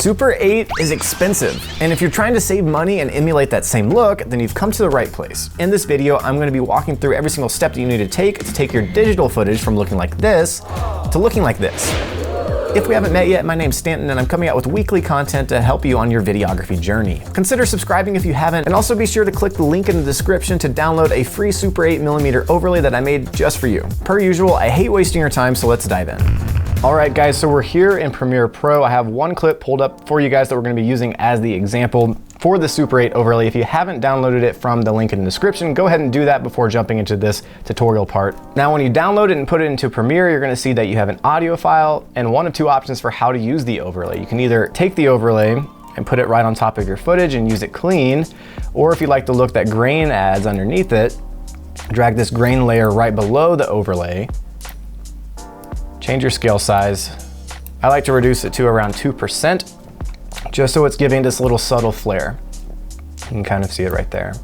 Super 8 is expensive, and if you're trying to save money and emulate that same look, then you've come to the right place. In this video, I'm going to be walking through every single step that you need to take your digital footage from looking like this to looking like this. If we haven't met yet, my name's Stanton and I'm coming out with weekly content to help you on your videography journey. Consider subscribing if you haven't, and also be sure to click the link in the description to download a free Super 8mm overlay that I made just for you. Per usual, I hate wasting your time, so let's dive in. All right guys, so we're here in Premiere Pro. I have one clip pulled up for you guys that we're gonna be using as the example for the Super 8 overlay. If you haven't downloaded it from the link in the description, go ahead and do that before jumping into this tutorial part. Now, when you download it and put it into Premiere, you're gonna see that you have an audio file and one of two options for how to use the overlay. You can either take the overlay and put it right on top of your footage and use it clean, or if you like the look that grain adds underneath it, drag this grain layer right below the overlay. Change your scale size. I like to reduce it to around 2%, just so it's giving this little subtle flare. You can kind of see it right there.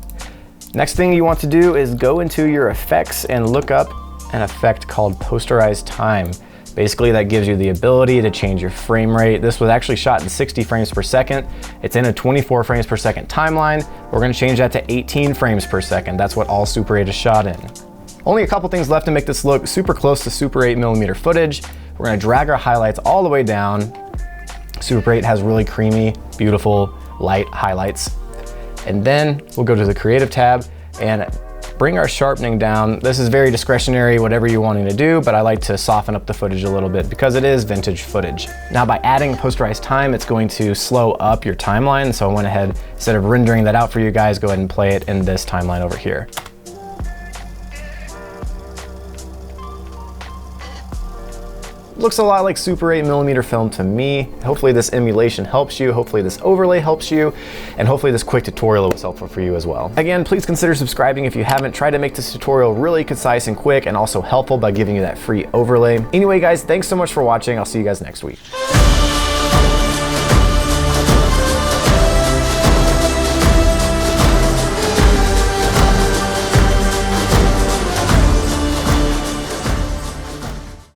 Next thing you want to do is go into your effects and look up an effect called Posterize Time. Basically, that gives you the ability to change your frame rate. This was actually shot in 60 frames per second. It's in a 24 frames per second timeline. We're gonna change that to 18 frames per second. That's what all Super 8 is shot in. Only a couple things left to make this look super close to Super 8mm footage. We're gonna drag our highlights all the way down. Super 8 has really creamy, beautiful, light highlights. And then we'll go to the Creative tab and bring our sharpening down. This is very discretionary, whatever you're wanting to do, but I like to soften up the footage a little bit because it is vintage footage. Now, by adding Posterize Time, it's going to slow up your timeline. So I went ahead, instead of rendering that out for you guys, go ahead and play it in this timeline over here. Looks a lot like Super 8mm film to me. Hopefully this emulation helps you, hopefully this overlay helps you, and hopefully this quick tutorial was helpful for you as well. Again, please consider subscribing if you haven't. Tried to make this tutorial really concise and quick and also helpful by giving you that free overlay. Anyway guys, thanks so much for watching. I'll see you guys next week.